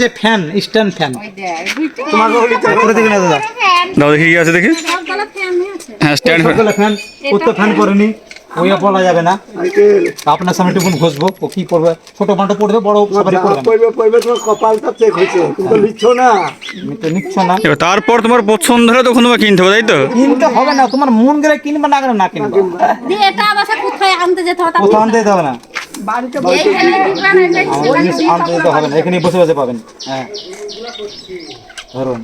যে fan stand fan তোমাকে করে দিকে না দাদা দাও দেখি কি আছে দেখি। হ্যাঁ স্ট্যান্ড ফ্যান ও তো ফ্যান করেনি ওই বলা যাবে না আপনার সামনে টুকুন ঘষবো ও কি করবে ছোট মাটো পড়বে বড় সবারই পড়বে তোমার কপালটা চেক হয়েছে কিন্তু নিচ্ছ না আমি তো নিচ্ছ না এবার তারপর তোমার পছন্দ হলে তখন তোমার কিনতে হবে তাই তো। কিনতে হবে না তোমার মন গেলে কিনবে না গেলে না কিনবে এটা আবার কোথায় আনতে যেতে হবে কোথাও আনতে যেতে হবে না বাড়িতে আনতে যেতে হবে না এখানে বসে বসে পাবেন হ্যাঁ ধরুন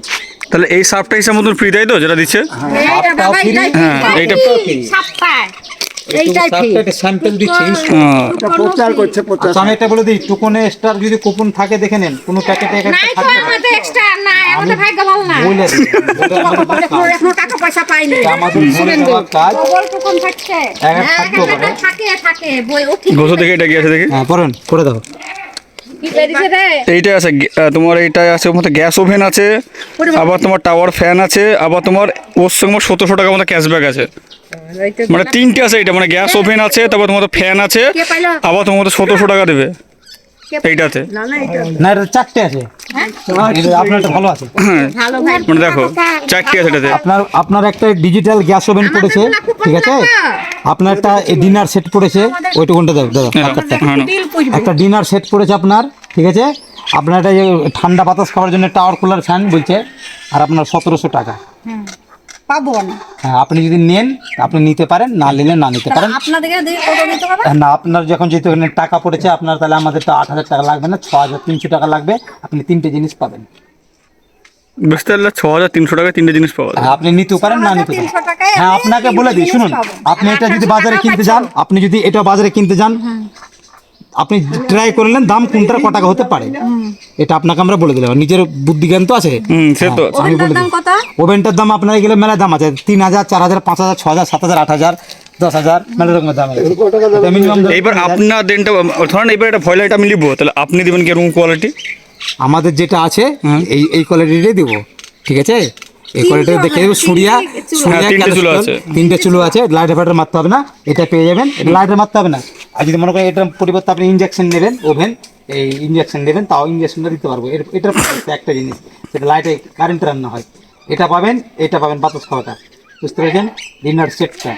তাহলে এই সাপটা হিসাব মতন ফ্রি তাই তো যেটা দিচ্ছে। হ্যাঁ এইটা এইটাই ঠিক একটা স্যাম্পল দিচ্ছি প্রচার করছে প্রচার আচ্ছা আমি এটা বলে দিই টুকনে স্টার যদি কুপন থাকে দেখে নেন কোনো প্যাকেটে একটা নাই তো থাকবে আমাদের এক্সট্রা নাই আমাদের ভাগ্য ভালো না বলে দিই এখনো টাকা পয়সা পাইনি আমাদের বলে দেওয়ার কাজ খবর টুকুন থাকছে থাকে বই উঠি গোসো দেখে এটা কি আছে দেখি। হ্যাঁ পড়েন করে দাও কি বেরিয়েছে রে এইটা আছে তোমার এইটা আছে মধ্যে গ্যাস ওভেন আছে, আবার তোমার টাওয়ার ফ্যান আছে, আবার তোমার ওর সঙ্গে 1700 টাকা মতো ক্যাশব্যাক আছে। মানে তিনটে আছে এটা, মানে গ্যাস ওভেন আছে, তারপর তোমার ফ্যান আছে, আবার তোমার 1700 টাকা দেবে এইটাতে। না এটা চারটে আছে আপনারটা ভালো আছে ভালো ভাই মানে দেখো চারটে আছে এটাতে। আপনার একটা ডিজিটাল গ্যাস ওভেন পড়েছে ঠিক আছে আপনার একটা ডিনার সেট পড়েছে ওইটুকুনটা দাও দাদা পাঁচটা একটা ডিনার সেট পড়েছে আপনার ঠিক আছে আপনার একটা ঠান্ডা বাতাস খাওয়ার জন্য টাওয়ার কুলার ফ্যান বলছে আর আপনার 1700 টাকা পাবো না হ্যাঁ আপনি যদি নেন আপনি নিতে পারেন না নিলে না নিতে পারেন আপনাদেরকে দিয়ে কত দিতে হবে না আপনার যখন যেহেতু এখানে টাকা পড়েছে আপনার তাহলে আমাদের তো 8000 টাকা লাগবে না 6300 টাকা লাগবে আপনি তিনটে জিনিস পাবেন বুঝতে পারলে 6300 টাকায় তিনটে জিনিস পাওয়া যায়। হ্যাঁ আপনি নিতে পারেন না নিতে পারেন 300 টাকায় হ্যাঁ আপনাকে বলে দিই শুনুন আপনি এটা যদি বাজারে কিনতে যান আপনি যদি এটা বাজারে কিনতে যান আপনি ট্রাই করলেন দাম কোনটার ক টাকা হতে পারে এটা আপনাকে আমরা বলে দিলাম নিজের বুদ্ধি জ্ঞান তো আছে সে তো আমি বলে দাম দিই কত ওভেনটার দাম আপনার গেলে মেলা দাম আছে 3000 4000 5000 6000 7000 8000 10000 মেলা রকমের দাম আছে মিনিমাম এইবার আপনার দেনটা ধরেন এবার এটা ভয়লাইট আমি নিবো তাহলে আপনি দেবেন কি এরকম কোয়ালিটি? আমাদের যেটা আছে এই কোয়ালিটিটাই দেবো ঠিক আছে এই কোয়ালিটিটা দেখে দেবো সুরিয়া তিনটে চুলো আছে। তিনটে চুলো আছে লাইটার ফাইটার মারতে হবে না এটা পেয়ে যাবেন এটা লাইটার মারতে হবে না আর যদি মনে করেন এটার পরিবর্তে আপনি ইঞ্জেকশন নেবেন ওভেন এই ইঞ্জেকশন নেবেন তাও ইঞ্জেকশনটা দিতে পারবো এটার একটা জিনিস সেটা লাইটে কারেন্ট রান্না হয় এটা পাবেন বাতাস খাওয়াটা বুঝতে পেরেছেন ডিনার সেটটা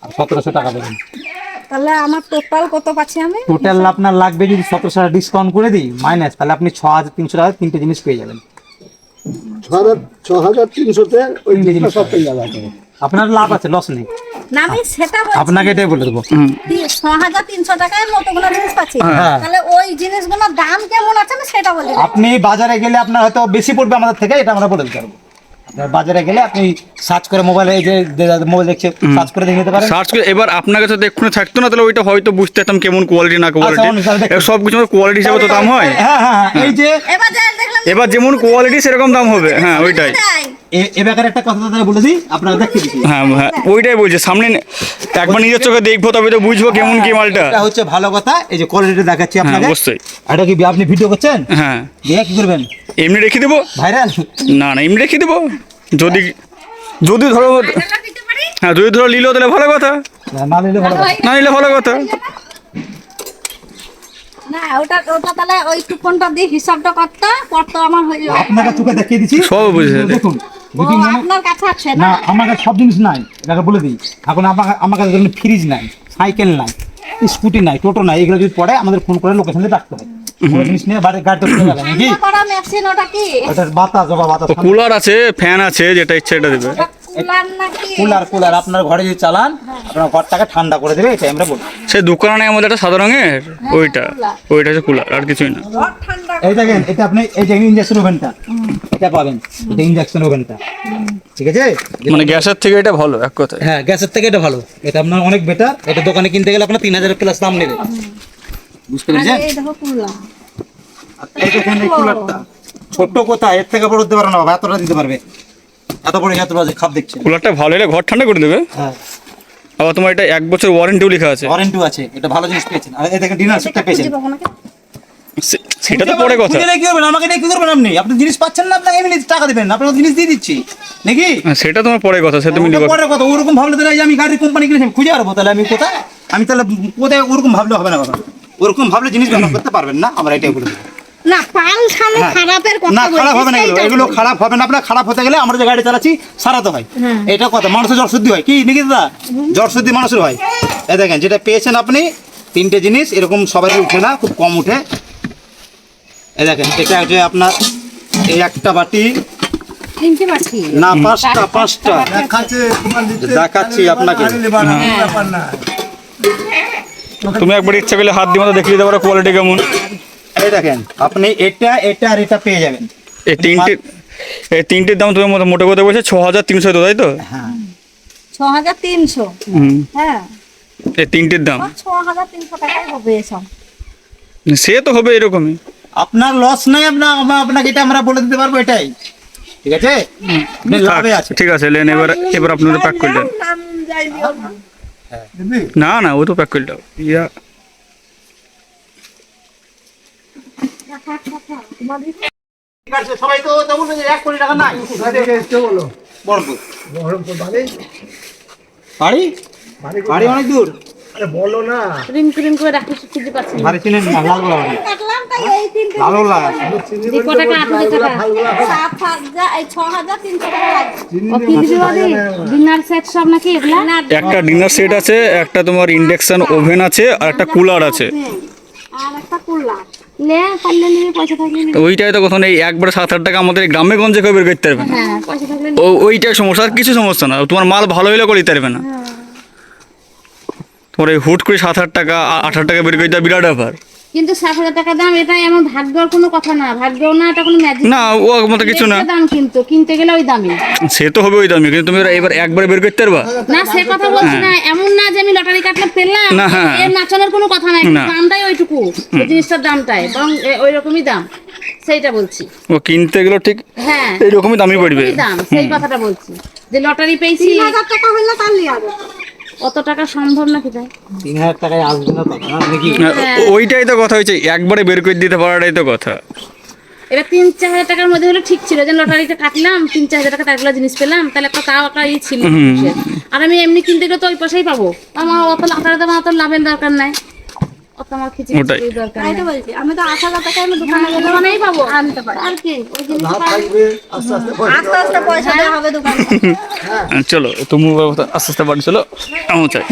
আর 1700 টাকা দেবেন তাহলে আমার টোটাল কত পাচ্ছি আমি টোটাল আপনার লাগবে যদি 1700 টাকা ডিসকাউন্ট করে দিই মাইনাস তাহলে আপনি 6300 টাকা তিনটে জিনিস পেয়ে যাবেন 6300-তে ওই জিনিসটা সব পেয়ে যাবে আপনার লাভ আছে লস নেই না আমি সেটা বলছি আপনাকে এটাই বলে দেবো 6300 টাকায় মতগুলো জিনিস পাচ্ছি হ্যাঁ। তাহলে ওই জিনিসগুলোর দাম কেমন আছে আমি সেটা বলি আপনি বাজারে গেলে আপনার হয়তো বেশি পড়বে আমাদের থেকে এটা আমরা বলে দিতে পারবো আপনার বাজারে গেলে আপনি সার্চ করে মোবাইলে যে মোবাইল দেখছে সার্চ করে দেখে নিতে পারেন সার্চ করে এবার আপনার কাছে দেখুন থাকতো না তাহলে ওইটা হয়তো বুঝতে পারতাম কেমন কোয়ালিটি না কোয়ালিটি। অনুসারে দেখুন। সব কিছু কোয়ালিটি হিসাবে তো দাম হয়। হ্যাঁ হ্যাঁ হ্যাঁ এই যে এবার যা দেখলাম এবার যেমন কোয়ালিটি সেরকম দাম হবে। হ্যাঁ ওইটাই। এ ব্যাপারে একটা কথা দাদা বলে দিই আপনারা দেখতে দিচ্ছি হ্যাঁ হ্যাঁ ওইটাই বলছে সামনে একবার নিজের চোখে দেখবো তবে তো বুঝবো কেমন কি মালটা। এটা হচ্ছে ভালো কথা এই যে কোয়ালিটি দেখাচ্ছি হ্যাঁ আপনাকে অবশ্যই। এটা কি আপনি ভিডিও করছেন হ্যাঁ দিয়ে কি করবেন এমনি রেখে দেবো। ভাইরাল না না এমনি রেখে দেবো যদি যদি ধরো হ্যাঁ যদি ধরো নিলো তাহলে ভালো কথা, না নিলে ভালো কথা। না নিলে ভালো কথা। না ওটা তাহলে ওই কুপনটা দিয়ে হিসাবটা করতে আমার হয়ে যাবে আপনাকে চোখে দেখিয়ে দিচ্ছি সব বুঝে দেখুন ও, যদি মনে আপনার কাছে আছে না না আমার কাছে সব জিনিস নাই এটাকে বলে দিই এখন আমার কাছে ধরুন ফ্রিজ নাই সাইকেল নাই স্কুটি নাই টোটো নাই এগুলো যদি পড়ে আমাদের ফোন করে লোকেশনে রাখতে হয় কোনো জিনিস নিয়ে বাড়ি গাড়িতে চলে যাবে নাকি ঠান্ডা করা মেশিন ওটা কি ওটার বাতাস বাতাস কুলার আছে ফ্যান আছে যেটা ইচ্ছা এটা দেবে। ওটা কুলার নাকি কুলার আপনার ঘরে যদি চালান আপনার ঘরটাকে ঠান্ডা করে দেবে এটাই আমরা বলি সে দোকানে আমাদের একটা সাদা রঙের ওইটা হচ্ছে কুলার আর কিছুই না। ঘর ঠান্ডা এই দেখেন এটা আপনি এই যে ইঞ্জেকশন ওভেনটা এটা পাবেন এটা ইঞ্জেকশন ওভেনটা ঠিক আছে মানে গ্যাসের থেকে এটা ভালো এক কথায়। হ্যাঁ গ্যাসের থেকে এটা ভালো এটা আপনার অনেক বেটার এটা দোকানে কিনতে গেলে আপনার 3000 প্লাস দাম নেবে বুঝতে পেরেছেন এই দেখো কুলার এই দেখেন এই কুলারটা ছোট কোথায় এর থেকে বড় দিতে পারে না বাবা এতটা দিতে পারবে এত বড় খাপ দেখছেন কুলারটা ভালো হলে ঘর ঠান্ডা করে দেবে। হ্যাঁ আবার তোমার এটা 1 বছর ওয়ারেন্টিও লেখা আছে। ওয়ারেন্টি আছে এটা ভালো জিনিস পেয়েছেন আর এই দেখেন ডিনার সেটটা পেয়েছেন দিব নাকি সেটা তো পরে কথা। খুঁজে কি করবেন আমাকে এটা কি করবেন আপনি জিনিস পাচ্ছেন না আপনাকে এমনি টাকা দিবেন আপনাকে জিনিস দিয়ে দিচ্ছি নাকি সেটা তোমার পরে কথা, সে তুমি ওটা পরের কথা ওরকম ভাবলে তাহলে এই যে আমি গাড়ির কোম্পানি কিনেছি খুঁজে পারবো তাহলে আমি কোথায় আমি তাহলে কোথায় ওরকম ভাবলে হবে না বাবা ওরকম ভাবলে জিনিস ব্যবহার করতে পারবেন না আমরা এটাই বলে দেবো না পাল্টানো খারাপের কথা না খারাপ হবে না, বলছি, এগুলো খারাপ হবে না। আপনার খারাপ হতে গেলে আমরা যে গাড়ি চালাচ্ছি সারাতে হয়, এটা কথা। মানুষের জ্বর শুদ্ধি হয় কি নাকি দাদা? জ্বর শুদ্ধি মানুষের হয়। এই দেখেন যেটা পেয়েছেন আপনি, তিনটে জিনিস এরকম সবাই উঠে না, খুব কম উঠে। এই দেখেন এটা হচ্ছে আপনার এই একটা বাটি, কিনতে পারছি না পাঁচটা দেখাচ্ছে তোমার নিচে দেখাচ্ছি আপনাকে। ব্যাপার না। তুমি একবার ইচ্ছা করলে হাত দিয়ে মতো দেখে দিতে পারো কোয়ালিটি কেমন। এই দেখেন আপনি এটা আর এটা পেয়ে যাবেন। এই তিনটের দাম তুমি মোটে কথা বলছো 6,300, তো তাই তো? হ্যাঁ 6,300। হুম, হ্যাঁ এই তিনটের দাম 6,300 টাকাই হবে সব। সে তো হবে এরকমই। আপনার লস নাই, আপনাকে এটা আমরা বলে দিতে পারবো, এটাই ঠিক আছে। আপনি লাভে আছে। ঠিক আছে, লেন এবার আপনি প্যাক করে দেন। দিবি? না ও তো প্যাক করে দাও। ইয়া ঠিক আছে, সবাই তো বলবে যে 1 কোটি টাকা নাই। কোথা থেকে এসছো বলো? বহরমপুর। বহরমপুর বাড়ি? বাড়ি বাড়ি বাড়ি অনেক দূর। আরে বলো না। রিম করে রাখিস খুঁজে পাচ্ছি না। বাড়ি চিনেন না? লালগোলা বাড়ি। দেখলাম তাই এই তিনটে লালগোলা। যে ক টাকা 8,000 টাকা 7,000 এই 6,300 টাকা লাগবে। ও কি দিবি বাড়ি ডিনার সেট সব নাকি এগুলা? একটা ডিনার সেট আছে, একটা তোমার ইন্ডাকশন ওভেন আছে, আর একটা কুলার আছে। আর একটা কুলার লে পারলে নিয়ে পয়সা থাকলে নিবি। তো ওইটাই তো কথা নেই, একবারে 7,000 টাকা আমাদের এই গ্রামে গঞ্জে কেউ বের করতে পারবে না। হ্যাঁ পয়সা থাকলে ওইটাই সমস্যা, আর কিছু সমস্যা না। তোমার মাল ভালো হইলে করে দিতে পারবে না। তোমার এই হুট করে 7,000 টাকা 8,000 টাকা বের করে দেওয়া বিরাট ব্যাপার। কিন্তু 7,000 টাকা দাম, এটা এমন ভাগ্যর কোনো কথা না, ভাগ্যও না, এটা কোনো ম্যাজিক না ও মতো কিছু না, দাম, কিন্তু কিনতে গেলে ওই দামই। সে তো হবে ওই দামে, কিন্তু তুমি এবার একবারে বের করতে পারবা না সে কথা বলছি না, এমন না যে আমি লটারি কাটলে পেলাম, না, হ্যাঁ। এর নাচনের কোনো কথা নাই, না। দামটাই ওইটুকু, ওই জিনিসটার দামটাই বরং ওই রকমই দাম, সেইটা বলছি। ও কিনতে গেলেও ঠিক হ্যাঁ এইরকমই দামই পড়বে। ওই দাম, সেই কথাটা বলছি, যে লটারি পেয়েছি 3,000 টাকা হইলে তার লিয়া অত টাকা সম্ভব নাকি তাই? 3000 টাকায় আসবে না তখন নাকি? না, ওইটাই তো কথা হয়েছে, একবারে বের করে দিতে পারাটাই তো কথা। এবার 3-4 হাজার টাকার মধ্যে হলে ঠিক ছিল, যে লটারিটা কাটলাম 3-4 হাজার টাকা তারগুলো জিনিস পেলাম, তাহলে একটা তাও একটা ই ছিল। আর আমি এমনি কিনতে গেলে তো ওই পয়সাই পাবো, আমার অত লটারি দেওয়া অত লাভের দরকার নাই, অত আমার ওটাই। খিচুড়ি দরকার নাই। আমি তো 8,000 টাকা আমি দোকানে গেলে মানেই পাবো, আনতে পারি। আর কি ওই জিনিস লাভ থাকবে, আস্তে আস্তে পয়সা আস্তে আস্তে পয়সা দেওয়া হবে দোকানে। চলো তুমি আস্তে আস্তে বাড়ি চলো, আমি চাই।